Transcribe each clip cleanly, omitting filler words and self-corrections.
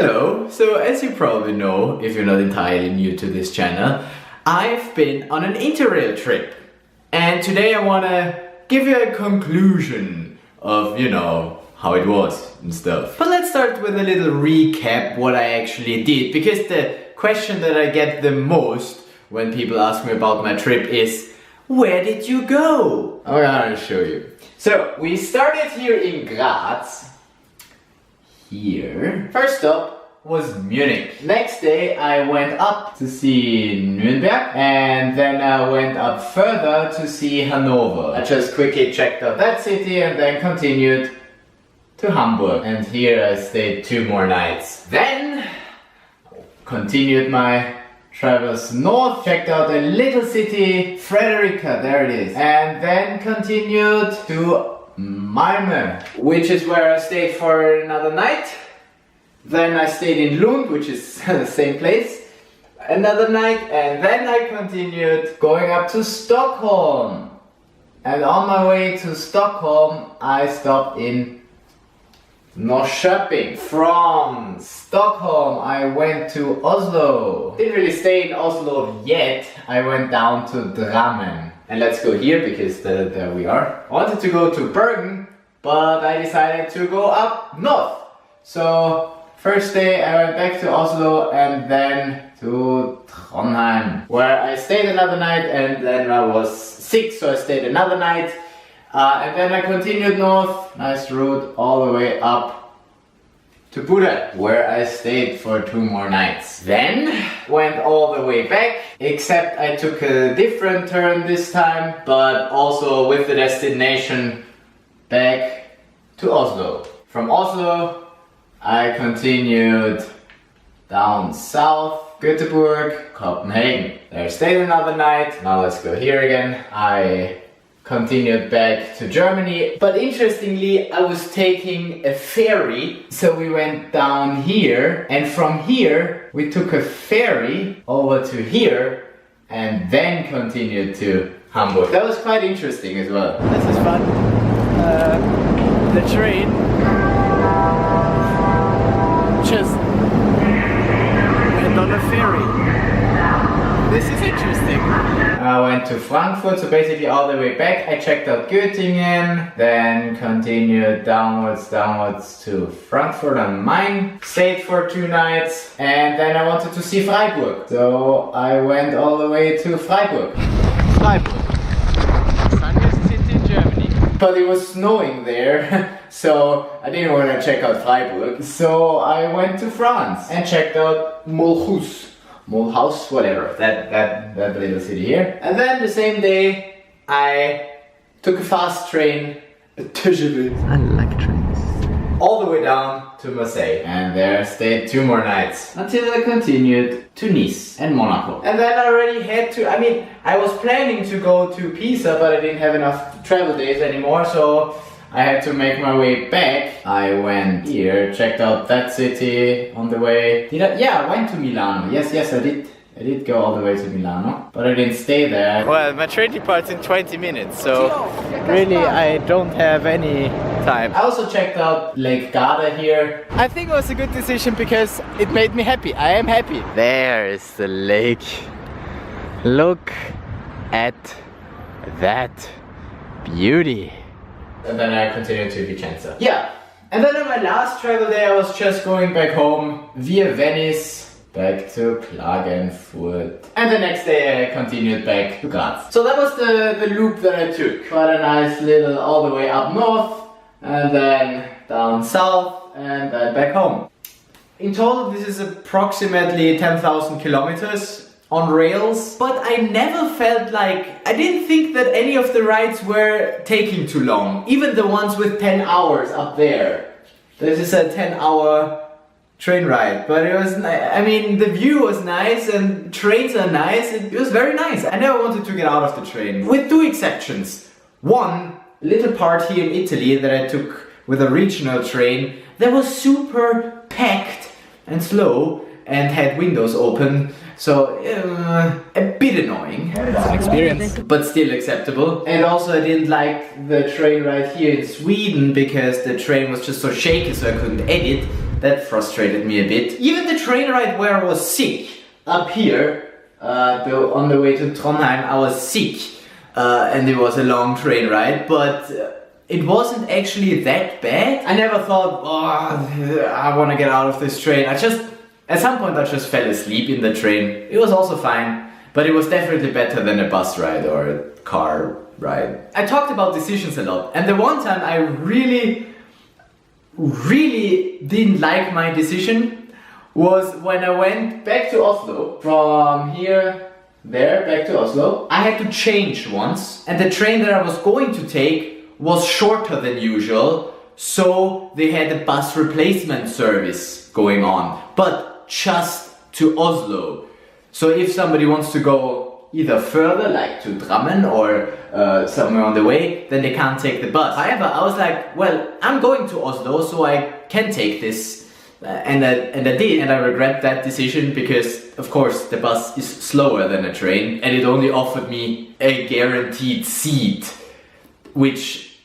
Hello, so as you probably know, if you're not entirely new to this channel, I've been on an InterRail trip. And today I want to give you a conclusion of, how it was and stuff. But let's start with a little recap what I actually did, because the question that I get the most when people ask me about my trip is, where did you go? I'm gonna show you. So, we started here in Graz. Here. First stop was Munich. Next day I went up to see Nuremberg, and then I went up further to see Hanover. I just quickly checked out that city and then continued to Hamburg. And here I stayed 2 more nights. Then continued my travels north, checked out a little city, Frederica, there it is. And then continued to Malmö, which is where I stayed for another night. Then I stayed in Lund, which is the same place, another night, and then I continued going up to Stockholm. And on my way to Stockholm, I stopped in Norrköping. From Stockholm, I went to Oslo. Didn't really stay in Oslo yet. I went down to Drammen. And let's go here because there we are. I wanted to go to Bergen, but I decided to go up north. So first day I went back to Oslo and then to Trondheim, where I stayed another night, and then I was sick, so I stayed another night. And then I continued north, nice route, all the way up to Buda, where I stayed for 2 more nights. Then went all the way back, except I took a different turn this time, but also with the destination back to Oslo. From Oslo I continued down south, Göteborg, Copenhagen. There I stayed another night. Now let's go here again. I continued back to Germany, but interestingly I was taking a ferry, so we went down here, and from here we took a ferry over to here and then continued to Hamburg. That was quite interesting as well. This is fun. The train just went on a ferry. This is interesting. I went to Frankfurt, so basically all the way back. I checked out Göttingen, then continued downwards to Frankfurt am Main. Stayed for 2 nights, and then I wanted to see Freiburg. So I went all the way to Freiburg. Freiburg, sunniest city in Germany. But it was snowing there, so I didn't want to check out Freiburg. So I went to France and checked out Mulhouse, whatever, that little city here. And then the same day I took a fast train, a TGV. I like trains. All the way down to Marseille. And there I stayed 2 more nights until I continued to Nice and Monaco. And then I already had to, I was planning to go to Pisa, but I didn't have enough travel days anymore, so I had to make my way back. I went here, checked out that city on the way. I went to Milano. Yes, I did. I did go all the way to Milano, but I didn't stay there. Well, my train departs in 20 minutes, so really I don't have any time. I also checked out Lake Garda here. I think it was a good decision because it made me happy. I am happy. There is the lake. Look at that beauty. And then I continued to Vicenza. Yeah, and then on my last travel day I was just going back home via Venice, back to Klagenfurt. And the next day I continued back to Graz. So that was the loop that I took. Quite a nice little all the way up north, and then down south, and then back home. In total this is approximately 10,000 kilometers on rails, but I never felt like, I didn't think that any of the rides were taking too long, even the ones with 10 hours up there. This is a 10-hour train ride, but it was, the view was nice and trains are nice. It was very nice. I never wanted to get out of the train, with 2 exceptions. One little part here in Italy that I took with a regional train that was super packed and slow and had windows open, so a bit annoying. It's an experience, but still acceptable. And also I didn't like the train ride here in Sweden because the train was just so shaky, so I couldn't edit. That frustrated me a bit. Even the train ride where I was sick, up here, on the way to Trondheim, I was sick. And it was a long train ride, but it wasn't actually that bad. I never thought, oh, I want to get out of this train. At some point I just fell asleep in the train. It was also fine, but it was definitely better than a bus ride or a car ride. I talked about decisions a lot, and the one time I really didn't like my decision was when I went back to Oslo. From here, there, back to Oslo. I had to change once, and the train that I was going to take was shorter than usual, so they had a bus replacement service going on, but just to Oslo. So if somebody wants to go either further, like to Drammen or somewhere on the way, then they can't take the bus. However, I was like, well, I'm going to Oslo, so I can take this. And I did, and I regret that decision because, of course, the bus is slower than a train, and it only offered me a guaranteed seat, which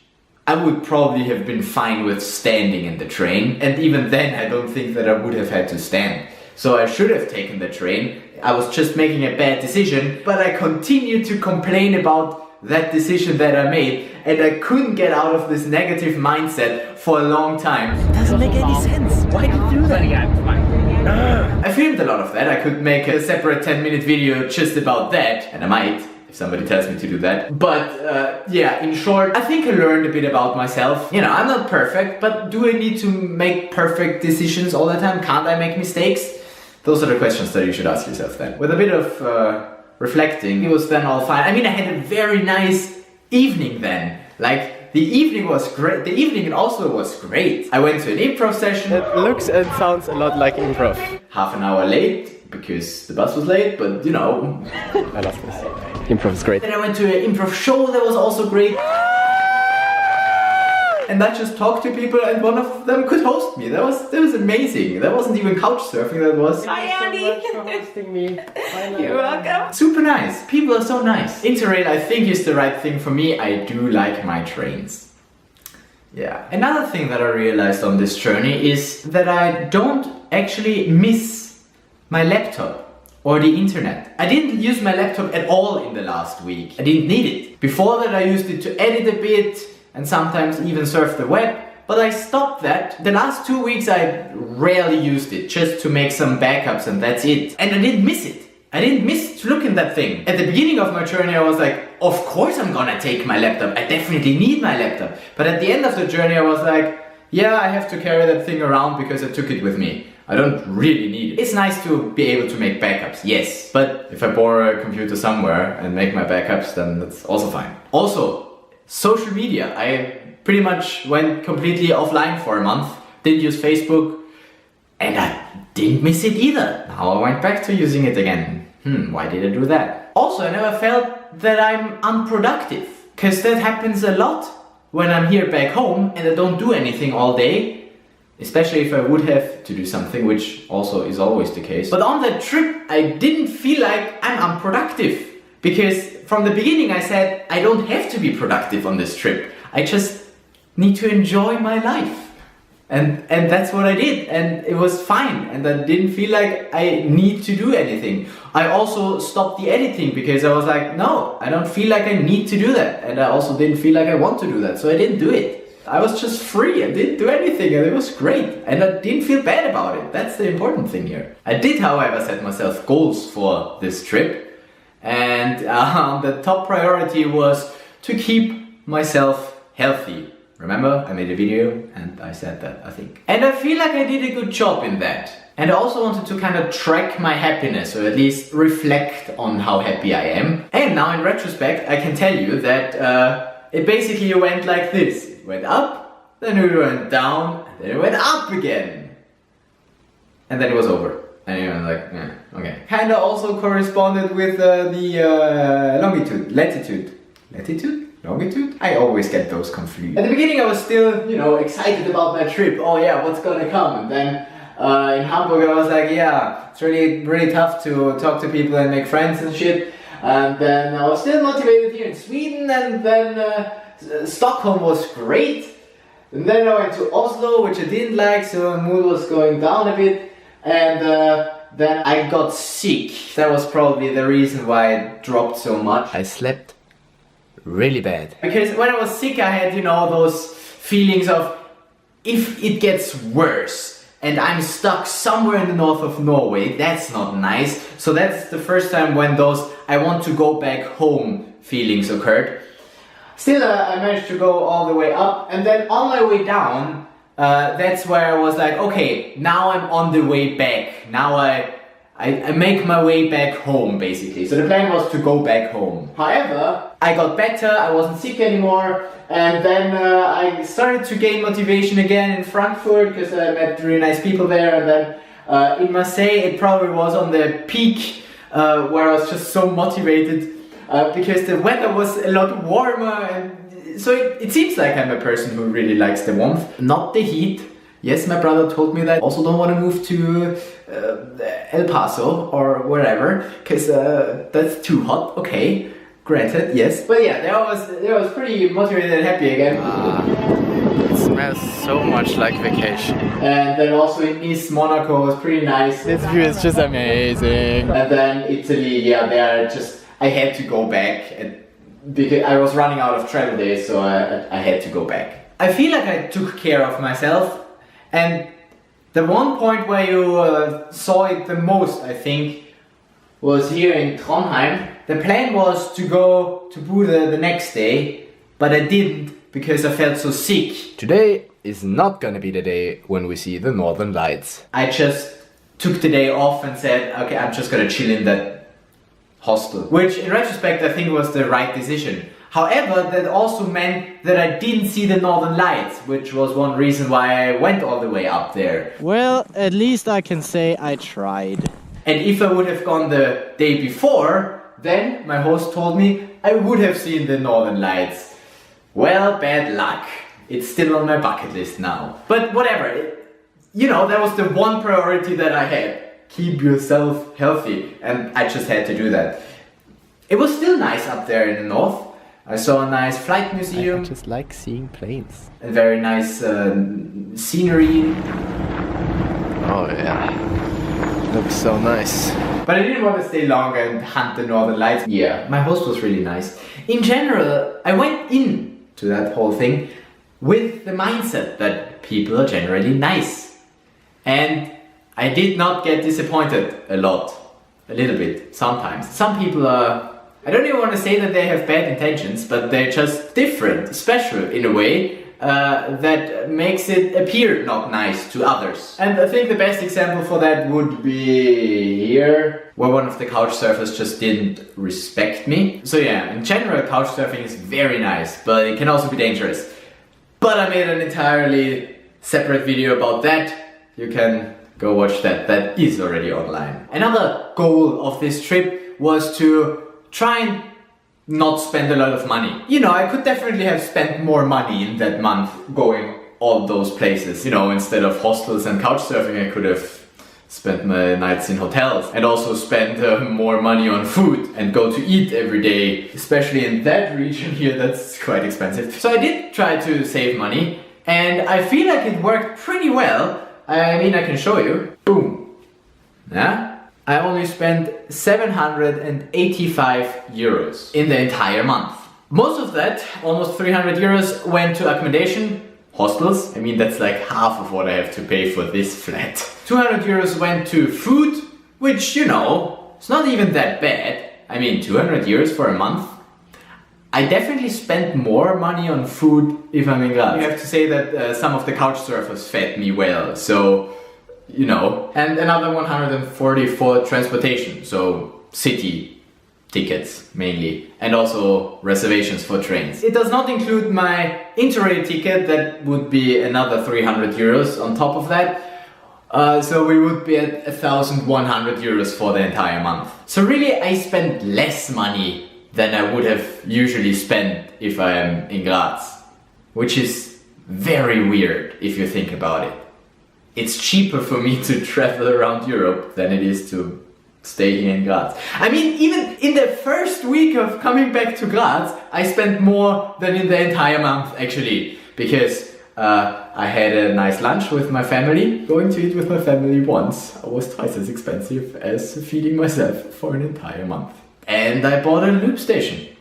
I would probably have been fine with standing in the train, and even then I don't think that I would have had to stand. So I should have taken the train. I was just making a bad decision, but I continued to complain about that decision that I made, and I couldn't get out of this negative mindset for a long time. It doesn't make any sense. Why did you do that? I filmed a lot of that. I could make a separate 10-minute video just about that, and I might, if somebody tells me to do that. But yeah, in short, I think I learned a bit about myself. You know, I'm not perfect, but do I need to make perfect decisions all the time? Can't I make mistakes? Those are the questions that you should ask yourself then. With a bit of reflecting, it was then all fine. I mean, I had a very nice evening then. Like, the evening was great. The evening in Oslo was great. I went to an improv session. It looks and sounds a lot like improv. Half an hour late because the bus was late, but you know. I love this. Improv is great. Then I went to an improv show that was also great. And I just talked to people, and one of them could host me. That was amazing. That wasn't even couch surfing, that was. Hi, Andy. Thank you so much for hosting me. You're welcome. Super nice. People are so nice. InterRail, I think, is the right thing for me. I do like my trains. Yeah. Another thing that I realized on this journey is that I don't actually miss my laptop or the internet. I didn't use my laptop at all in the last week. I didn't need it. Before that, I used it to edit a bit and sometimes even surf the web, but I stopped that. The last 2 weeks I rarely used it, just to make some backups, and that's it. And I didn't miss it. I didn't miss to look at that thing. At the beginning of my journey I was like, of course I'm gonna take my laptop. I definitely need my laptop. But at the end of the journey I was like, yeah, I have to carry that thing around because I took it with me. I don't really need it. It's nice to be able to make backups, yes. But if I borrow a computer somewhere and make my backups, then that's also fine. Also, social media. I pretty much went completely offline for a month. Didn't use Facebook. And I didn't miss it either. Now I went back to using it again. Why did I do that? Also, I never felt that I'm unproductive. Because that happens a lot when I'm here back home and I don't do anything all day. Especially if I would have to do something, which also is always the case. But on that trip, I didn't feel like I'm unproductive. Because from the beginning I said, I don't have to be productive on this trip. I just need to enjoy my life. And that's what I did, and it was fine, and I didn't feel like I need to do anything. I also stopped the editing because I was like, no, I don't feel like I need to do that, and I also didn't feel like I want to do that, so I didn't do it. I was just free, I didn't do anything, and it was great, and I didn't feel bad about it. That's the important thing here. I did, however, set myself goals for this trip, and the top priority was to keep myself healthy. Remember, I made a video and I said that, I think. And I feel like I did a good job in that. And I also wanted to kind of track my happiness, or at least reflect on how happy I am. And now in retrospect, I can tell you that it basically went like this. It went up, then it went down, and then it went up again. And then it was over. And you were like, yeah, okay. Kind of also corresponded with the longitude, latitude. Latitude? Longitude? I always get those confused. At the beginning I was still, excited about my trip. Oh yeah, what's gonna come? And then in Hamburg I was like, yeah, it's really tough to talk to people and make friends and shit. And then I was still motivated here in Sweden, and then Stockholm was great. And then I went to Oslo, which I didn't like, so my mood was going down a bit. And then I got sick. That was probably the reason why I dropped so much. I slept really bad. Because when I was sick, I had, you know, those feelings of if it gets worse and I'm stuck somewhere in the north of Norway, that's not nice. So that's the first time when those I want to go back home feelings occurred. Still, I managed to go all the way up, and then on my way down, that's where I was like, okay, now I'm on the way back. Now I make my way back home, basically. So the plan was to go back home. However, I got better, I wasn't sick anymore, and then I started to gain motivation again in Frankfurt, because I met really nice people there, and then in Marseille, it probably was on the peak, where I was just so motivated, because the weather was a lot warmer, and so it seems like I'm a person who really likes the warmth, not the heat. Yes, my brother told me that. Also don't want to move to El Paso or wherever, because that's too hot. Okay, granted, yes. But yeah, there I was pretty motivated and happy again. It smells so much like vacation. And then also in Nice, Monaco was pretty nice. This view is just amazing. And then Italy, yeah, there just I had to go back because I was running out of travel days, so I had to go back. I feel like I took care of myself, and the one point where you saw it the most, I think, was here in Trondheim. The plan was to go to Bude the next day, but I didn't because I felt so sick. Today is not gonna be the day when we see the Northern Lights. I just took the day off and said, okay, I'm just gonna chill in that hostel, which in retrospect I think was the right decision. However, that also meant that I didn't see the Northern Lights, which was one reason why I went all the way up there. Well, at least I can say I tried. And if I would have gone the day before, then my host told me I would have seen the Northern Lights. Well, bad luck. It's still on my bucket list now. But whatever, you know, that was the one priority that I had. Keep yourself healthy, and I just had to do that. It was still nice up there in the north. I saw a nice flight museum. I just like seeing planes. A very nice scenery. Oh yeah, looks so nice. But I didn't want to stay longer and hunt the Northern Lights. Yeah, my host was really nice. In general, I went in to that whole thing with the mindset that people are generally nice. And I did not get disappointed a little bit, sometimes. Some people are, I don't even want to say that they have bad intentions, but they're just different, special in a way that makes it appear not nice to others. And I think the best example for that would be here, where one of the couch surfers just didn't respect me. So yeah, in general, couch surfing is very nice, but it can also be dangerous. But I made an entirely separate video about that. You can go watch that, that is already online. Another goal of this trip was to try and not spend a lot of money. You know, I could definitely have spent more money in that month going all those places. You know, instead of hostels and couch surfing, I could have spent my nights in hotels and also spend more money on food and go to eat every day. Especially in that region here, that's quite expensive. So I did try to save money, and I feel like it worked pretty well. I mean, I can show you. Boom. Yeah? I only spent 785 euros in the entire month. Most of that, almost 300 euros, went to accommodation, hostels. I mean, that's like half of what I have to pay for this flat. 200 euros went to food, which, you know, it's not even that bad. I mean, 200 euros for a month. I definitely spent more money on food if I'm in Graz. You have to say that some of the couch surfers fed me well, so, you know. And another 140 for transportation, so city tickets mainly, and also reservations for trains. It does not include my InterRail ticket, that would be another 300 euros on top of that. So we would be at 1,100 euros for the entire month. So really I spent less money than I would have usually spent if I am in Graz, which is very weird if you think about it. It's cheaper for me to travel around Europe than it is to stay here in Graz. I mean, even in the first week of coming back to Graz, I spent more than in the entire month actually, because I had a nice lunch with my family. Going to eat with my family once was twice as expensive as feeding myself for an entire month. And I bought a loop station.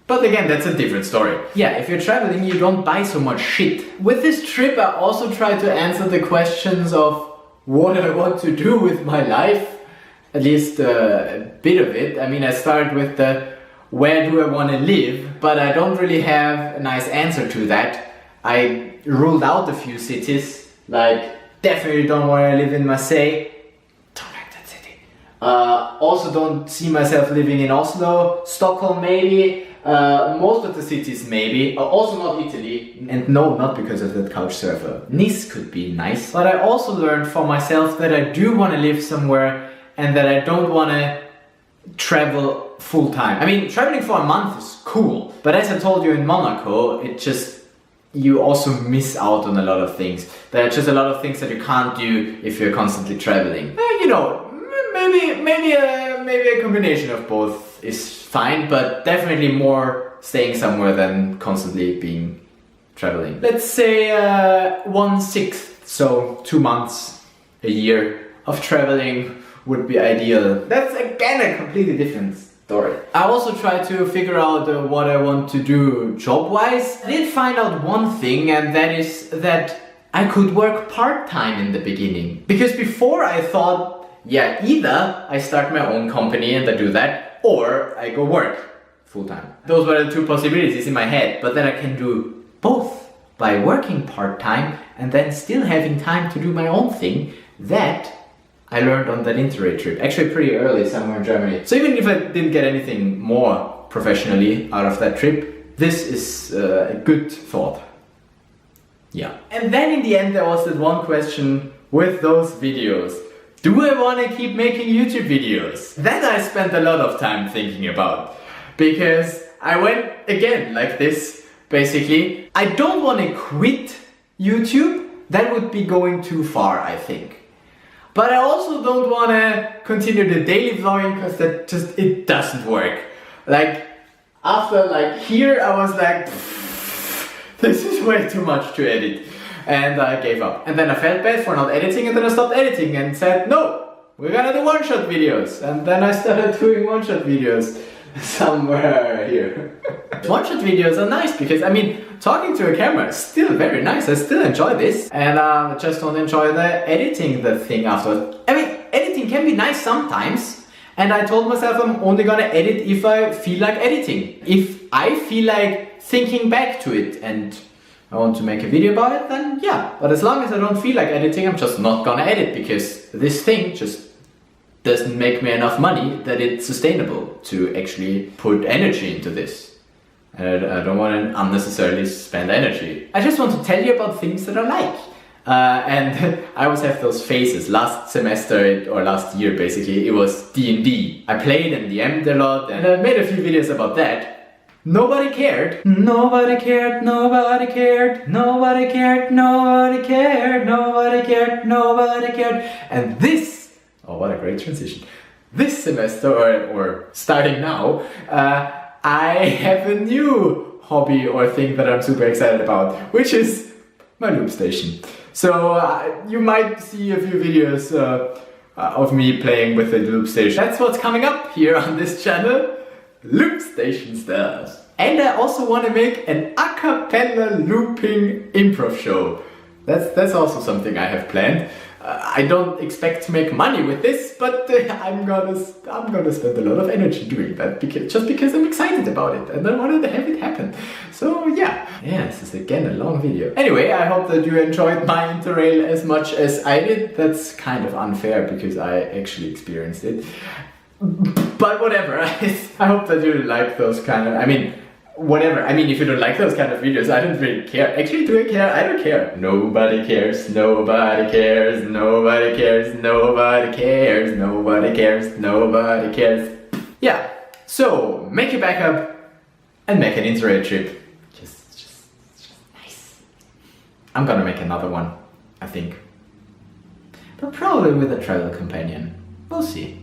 But again, that's a different story. Yeah, if you're traveling, you don't buy so much shit. With this trip, I also tried to answer the questions of what I want to do with my life. At least a bit of it. I mean, I started with the where do I want to live, but I don't really have a nice answer to that. I ruled out a few cities, like definitely don't want to live in Marseille. Don't like that city. Also don't see myself living in Oslo. Stockholm maybe. Most of the cities maybe. Also not Italy. And no, not because of that couch surfer. Nice could be nice. But I also learned for myself that I do want to live somewhere and that I don't want to travel full time. I mean, traveling for a month is cool. But as I told you in Monaco, you also miss out on a lot of things. There are just a lot of things that you can't do if you're constantly traveling. Maybe a combination of both is fine, but definitely more staying somewhere than constantly being traveling. Let's say 1/6, so 2 months, a year of traveling would be ideal. That's again a completely different story. I also tried to figure out what I want to do job-wise. I did find out one thing, and that is that I could work part-time in the beginning. Because before I thought, yeah, either I start my own company and I do that, or I go work full-time. Those were the two possibilities in my head, but then I can do both by working part-time and then still having time to do my own thing. That I learned on that InterRail trip, actually pretty early, somewhere in Germany. So even if I didn't get anything more professionally out of that trip, this is a good thought. Yeah. And then in the end there was that one question with those videos. Do I want to keep making YouTube videos? That I spent a lot of time thinking about. Because I went again like this, basically. I don't want to quit YouTube. That would be going too far, I think. But I also don't want to continue the daily vlogging because it doesn't work. Like, after here I was like, this is way too much to edit. And I gave up. And then I felt bad for not editing, and then I stopped editing and said, no, we're gonna do one-shot videos. And then I started doing one-shot videos somewhere here. One-shot videos are nice because, I mean, talking to a camera is still very nice. I still enjoy this. And I just don't enjoy the editing the thing afterwards. I mean, editing can be nice sometimes. And I told myself I'm only gonna edit if I feel like editing. If I feel like thinking back to it and I want to make a video about it, then yeah. But as long as I don't feel like editing, I'm just not gonna edit because this thing just doesn't make me enough money that it's sustainable to actually put energy into this. And I don't want to unnecessarily spend energy. I just want to tell you about things that I like. And I always have those phases. Last semester, or last year basically, it was D&D. I played and DM'd a lot, and I made a few videos about that. Nobody cared. Nobody cared, nobody cared, nobody cared, nobody cared, nobody cared, nobody cared. And this, oh what a great transition. This semester, or starting now, I have a new hobby or thing that I'm super excited about, which is my loop station. So you might see a few videos of me playing with the loop station. That's what's coming up here on this channel. Loop station stuff. And I also want to make an a cappella looping improv show. That's also something I have planned. I don't expect to make money with this, but I'm gonna spend a lot of energy doing that just because I'm excited about it and I wanted to have it happen. So yeah, this is again a long video. Anyway, I hope that you enjoyed my InterRail as much as I did. That's kind of unfair because I actually experienced it. But whatever, I hope that you like those kind of, whatever. If you don't like those kind of videos, I don't really care. Actually, do I care? I don't care. Nobody cares, nobody cares, nobody cares, nobody cares, nobody cares, nobody cares. Yeah, so make your backup and make an InterRail trip. Just nice. I'm gonna make another one, I think. But probably with a travel companion. We'll see.